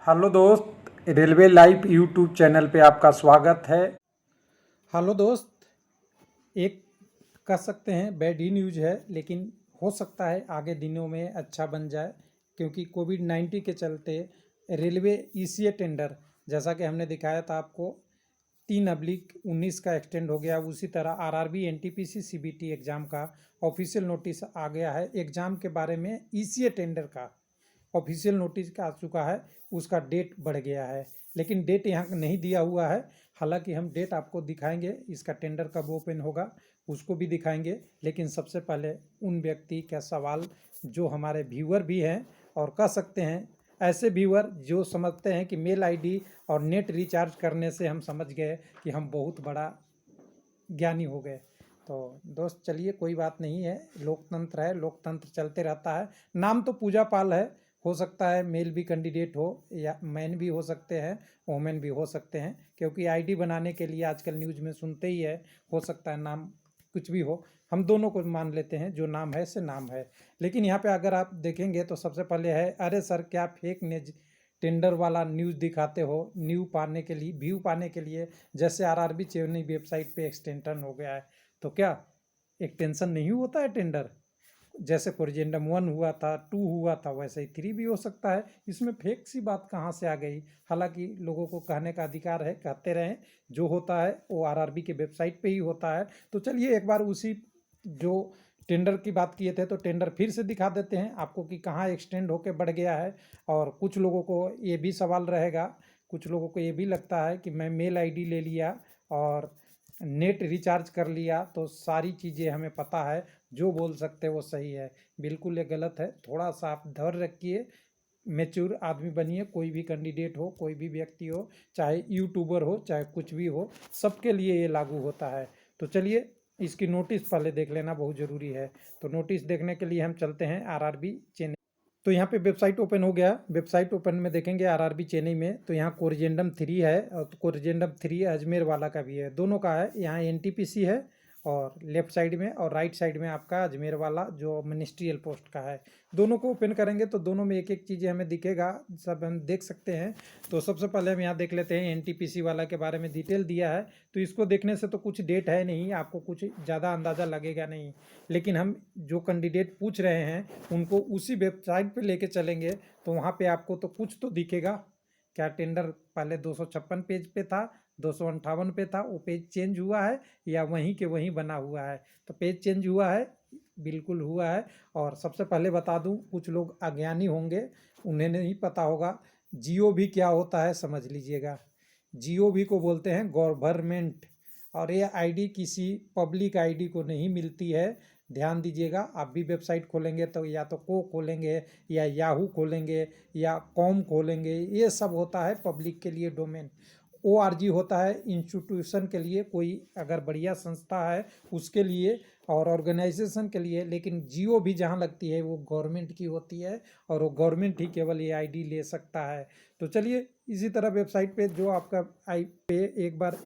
Hello दोस्त, railway live YouTube channel पे आपका स्वागत है। हेलो दोस्त, एक कह सकते हैं बैड ही न्यूज है, लेकिन हो सकता है आगे दिनों में अच्छा बन जाए, क्योंकि कोविड-19 के चलते रेलवे ईसीए टेंडर, जैसा कि हमने दिखाया था आपको, 3/19 का एक्सटेंड हो गया। उसी तरह आरआरबी एनटीपीसी सीबीटी एग्ज़ाम का ऑफिशियल नोटिस आ गया है। एग्ज़ाम के बारे में ईसीए टेंडर का ऑफिशियल नोटिस आ चुका है, उसका डेट बढ़ गया है, लेकिन डेट यहाँ नहीं दिया हुआ है। हालांकि हम डेट आपको दिखाएंगे, इसका टेंडर कब ओपन होगा उसको भी दिखाएंगे। लेकिन सबसे पहले उन व्यक्ति का सवाल जो हमारे व्यूअर भी हैं, और कह सकते हैं ऐसे व्यूअर जो समझते हैं कि मेल आईडी और नेट रिचार्ज करने से हम समझ गए कि हम बहुत बड़ा ज्ञानी हो गए। तो दोस्त चलिए, कोई बात नहीं है, लोकतंत्र है, लोकतंत्र चलते रहता है। नाम तो पूजा पाल है, हो सकता है मेल भी कैंडिडेट हो या मैन भी हो सकते हैं, वोमेन भी हो सकते हैं, क्योंकि आईडी बनाने के लिए आजकल न्यूज़ में सुनते ही है, हो सकता है नाम कुछ भी हो। हम दोनों को मान लेते हैं, जो नाम है से नाम है। लेकिन यहाँ पे अगर आप देखेंगे तो सबसे पहले है, अरे सर क्या फेक न्यूज टेंडर वाला न्यूज़ दिखाते हो, व्यू पाने के लिए। जैसे आरआरबी चेन्नई वेबसाइट पे एक्सटेंशन हो गया है, तो क्या एक्सटेंशन नहीं होता है टेंडर? जैसे कोरिजेंडम 1 हुआ था, 2 हुआ था, वैसे ही 3 भी हो सकता है। इसमें फेक सी बात कहाँ से आ गई? हालांकि लोगों को कहने का अधिकार है, कहते रहें, जो होता है वो आरआरबी के वेबसाइट पे ही होता है। तो चलिए एक बार उसी जो टेंडर की बात किए थे, तो टेंडर फिर से दिखा देते हैं आपको कि कहाँ एक्सटेंड होके बढ़ गया है। और कुछ लोगों को ये भी सवाल रहेगा, कुछ लोगों को ये भी लगता है कि मैं मेल आईडी ले लिया और नेट रिचार्ज कर लिया तो सारी चीज़ें हमें पता है, जो बोल सकते वो सही है। बिल्कुल ये गलत है। थोड़ा सा आप धैर्य रखिए, मैच्योर आदमी बनिए। कोई भी कैंडिडेट हो, कोई भी व्यक्ति हो, चाहे यूट्यूबर हो, चाहे कुछ भी हो, सबके लिए ये लागू होता है। तो चलिए, इसकी नोटिस पहले देख लेना बहुत ज़रूरी है। तो नोटिस देखने के लिए हम चलते हैं आरआरबी चेन्नई। तो यहाँ पे वेबसाइट ओपन हो गया। वेबसाइट ओपन में देखेंगे आरआरबी चेन्नई में, तो यहाँ कोरिजेंडम 3 है, और कोरिजेंडम 3 अजमेर वाला का भी है, दोनों का है। यहाँ एनटीपीसी है और लेफ्ट साइड में, और राइट साइड में आपका अजमेर वाला जो मिनिस्ट्रियल पोस्ट का है। दोनों को ओपन करेंगे तो दोनों में एक एक चीज़ें हमें दिखेगा, सब हम देख सकते हैं। तो सबसे पहले हम यहाँ देख लेते हैं, एनटीपीसी वाला के बारे में डिटेल दिया है। तो इसको देखने से तो कुछ डेट है नहीं, आपको कुछ ज़्यादा अंदाज़ा लगेगा नहीं। लेकिन हम जो कैंडिडेट पूछ रहे हैं उनको उसी वेबसाइट पे लेके चलेंगे, तो वहाँ पे आपको तो कुछ तो दिखेगा। क्या टेंडर पहले 256 पेज पे था, 258 पे था, वो पेज चेंज हुआ है या वहीं के वहीं बना हुआ है? तो पेज चेंज हुआ है, बिल्कुल हुआ है। और सबसे पहले बता दूं, कुछ लोग अज्ञानी होंगे, उन्हें नहीं पता होगा जीओ भी क्या होता है, समझ लीजिएगा। जीओ भी को बोलते हैं गवर्नमेंट, और ये आईडी किसी पब्लिक आईडी को नहीं मिलती है। ध्यान दीजिएगा, आप भी वेबसाइट खोलेंगे तो या तो को खोलेंगे या याहू खोलेंगे या कॉम खोलेंगे, ये सब होता है पब्लिक के लिए डोमेन। ORG होता है इंस्टीट्यूशन के लिए, कोई अगर बढ़िया संस्था है उसके लिए और ऑर्गेनाइजेशन के लिए। लेकिन जियो भी जहाँ लगती है वो गवर्नमेंट की होती है, और वो गवर्नमेंट ही केवल ये आईडी ले सकता है। तो चलिए, इसी तरह वेबसाइट पे जो आपका आई पे एक बार,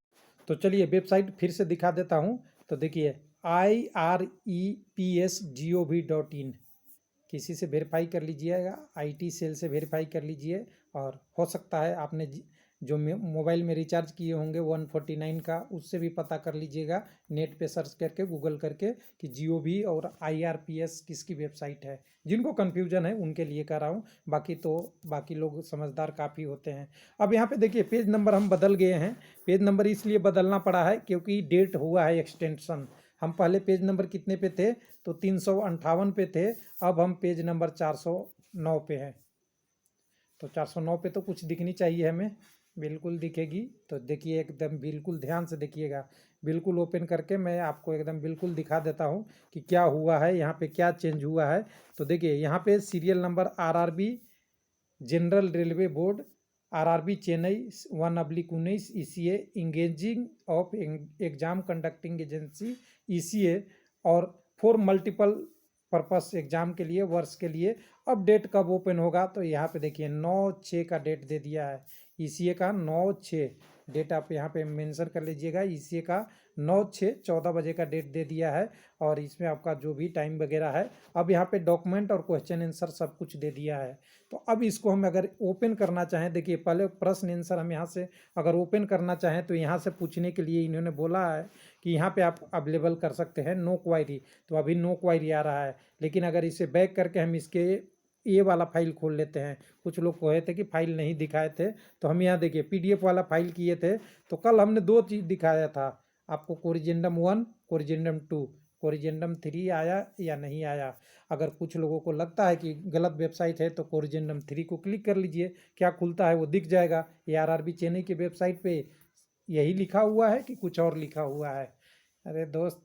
तो चलिए वेबसाइट फिर से दिखा देता हूँ। तो देखिए, IREPSGOV.in, किसी से वेरीफाई कर लीजिएगा, IT सेल से वेरीफाई कर लीजिए। और हो सकता है आपने जो मोबाइल में रिचार्ज किए होंगे 149 का, उससे भी पता कर लीजिएगा, नेट पे सर्च करके, गूगल करके, कि GOV और IRPS किसकी वेबसाइट है। जिनको कन्फ्यूजन है उनके लिए कर रहा हूँ, बाकी तो बाकी लोग समझदार काफ़ी होते हैं। अब यहाँ पे देखिए, पेज नंबर हम बदल गए हैं। पेज नंबर इसलिए बदलना पड़ा है क्योंकि डेट हुआ है एक्सटेंशन। हम पहले पेज नंबर कितने पे थे? तो 358 पे थे। अब हम पेज नंबर 409 पे हैं। तो 409 पे तो कुछ दिखनी चाहिए हमें, बिल्कुल दिखेगी। तो देखिए, एकदम बिल्कुल ध्यान से देखिएगा, बिल्कुल ओपन करके मैं आपको एकदम बिल्कुल दिखा देता हूँ कि क्या हुआ है, यहाँ पे क्या चेंज हुआ है। तो देखिए, यहाँ पे serial number RRB general railway board, RRB Chennai 1/19 ECA engaging of exam conducting agency ECA, और फॉर मल्टीपल पर्पस एग्जाम के लिए, वर्ष के लिए। अब डेट कब ओपन होगा? तो यहाँ पे देखिए 9/6 का डेट दे दिया है। ईसीए का 9/6 डेट आप यहाँ पे मेंशन कर लीजिएगा। ईसीए का 9/6 14 बजे का डेट दे दिया है और इसमें आपका जो भी टाइम वगैरह है, अब यहाँ पे डॉक्यूमेंट और क्वेश्चन आंसर सब कुछ दे दिया है। तो अब इसको हम अगर ओपन करना चाहें, देखिए पहले प्रश्न आंसर हम यहाँ से अगर ओपन करना चाहें तो यहाँ से पूछने के लिए इन्होंने बोला है कि यहाँ पे आप अवेलेबल कर सकते हैं नो क्वायरी, तो अभी नो क्वायरी आ रहा है। लेकिन अगर इसे बैक करके हम इसके ये वाला फाइल खोल लेते हैं, कुछ लोग कहे थे कि फाइल नहीं दिखाए थे, तो हम यहाँ देखिए पीडीएफ वाला फाइल किए थे। तो कल हमने 2 चीज़ दिखाया था आपको, कोरिजेंडम 1, कोरिजेंडम 2, कोरिजेंडम 3 आया या नहीं आया। अगर कुछ लोगों को लगता है कि गलत वेबसाइट है तो कोरिजेंडम 3 को क्लिक कर लीजिए, क्या खुलता है वो दिख जाएगा। ये आरआरबी चेन्नई की वेबसाइट पे यही लिखा हुआ है कि कुछ और लिखा हुआ है। अरे दोस्त,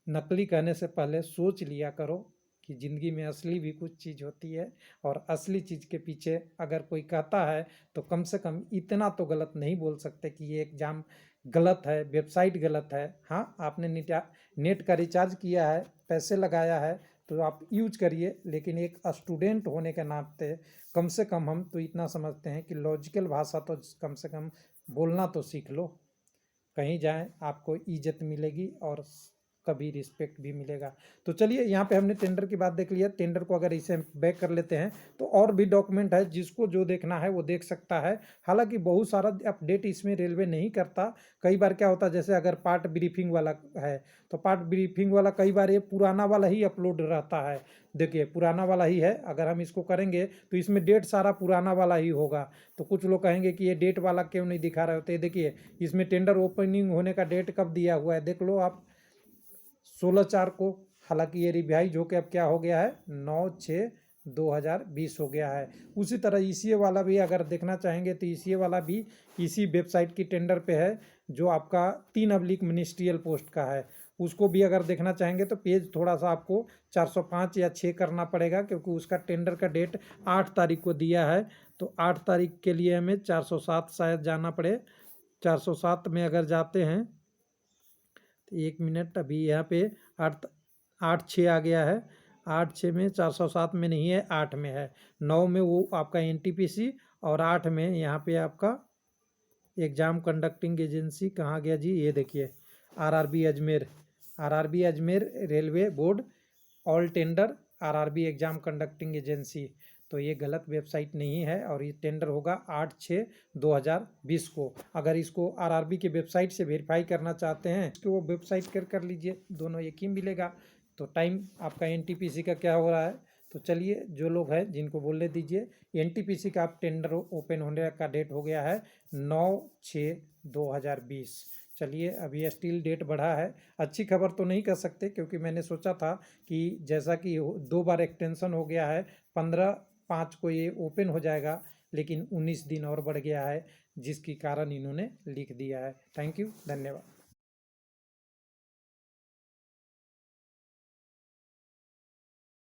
नकली कहने से पहले सोच लिया करो कि ज़िंदगी में असली भी कुछ चीज़ होती है, और असली चीज़ के पीछे अगर कोई कहता है तो कम से कम इतना तो गलत नहीं बोल सकते कि ये एग्ज़ाम गलत है, वेबसाइट गलत है। हाँ, आपने नेट का रिचार्ज किया है, पैसे लगाया है तो आप यूज करिए, लेकिन एक स्टूडेंट होने के नाते कम से कम हम तो इतना समझते हैं कि लॉजिकल भाषा तो कम से कम बोलना तो सीख लो। कहीं जाएं आपको इज्जत मिलेगी और कभी रिस्पेक्ट भी मिलेगा। तो चलिए, यहाँ पे हमने टेंडर की बात देख लिया। टेंडर को अगर इसे बैक कर लेते हैं तो और भी डॉक्यूमेंट है, जिसको जो देखना है वो देख सकता है। हालांकि बहुत सारा अपडेट इसमें रेलवे नहीं करता। कई बार क्या होता है, जैसे अगर पार्ट ब्रीफिंग वाला है तो पार्ट ब्रीफिंग वाला कई बार ये पुराना वाला ही अपलोड रहता है। देखिए पुराना वाला ही है, अगर हम इसको करेंगे तो इसमें डेट सारा पुराना वाला ही होगा। तो कुछ लोग कहेंगे कि ये डेट वाला क्यों नहीं दिखा रहे होते। देखिए इसमें टेंडर ओपनिंग होने का डेट कब दिया हुआ है, देख लो आप, 16/4 को। हालांकि ये रिवाइज होकर अब क्या हो गया है, 9/6/2020 हो गया है। उसी तरह ईसीए वाला भी अगर देखना चाहेंगे तो ईसीए वाला भी इसी वेबसाइट की टेंडर पे है, जो आपका 3 मिनिस्ट्रियल पोस्ट का है। उसको भी अगर देखना चाहेंगे तो पेज थोड़ा सा आपको 405 या 6 करना पड़ेगा, क्योंकि उसका टेंडर का डेट 8 तारीख को दिया है। तो 8 तारीख के लिए हमें 407 शायद जाना पड़े। 407 में अगर जाते हैं तो 1 मिनट, अभी यहाँ पे 8/6 आ गया है। 8/6 में 407 में नहीं है, 8 में है। 9 में वो आपका एनटीपीसी, और 8 में यहाँ पे आपका एग्ज़ाम कंडक्टिंग एजेंसी कहाँ गया जी, ये देखिए RRB Ajmer, RRB Ajmer railway board all tender RRB exam conducting agency. तो ये गलत वेबसाइट नहीं है, और ये टेंडर होगा 8/6/2020 को। अगर इसको आरआरबी के वेबसाइट से वेरीफाई करना चाहते हैं तो वो वेबसाइट कर लीजिए, दोनों एक ही मिलेगा। तो टाइम आपका एनटीपीसी का क्या हो रहा है, तो चलिए जो लोग हैं जिनको बोलने दीजिए। एनटीपीसी का आप टेंडर ओपन होने का डेट हो गया है 9/6/2020। चलिए, अभी स्टिल डेट बढ़ा है। अच्छी खबर तो नहीं कह सकते, क्योंकि मैंने सोचा था कि जैसा कि 2 बार एक्सटेंशन हो गया है, 15/5 को ये ओपन हो जाएगा, लेकिन 19 दिन और बढ़ गया है, जिसके कारण इन्होंने लिख दिया है। थैंक यू, धन्यवाद।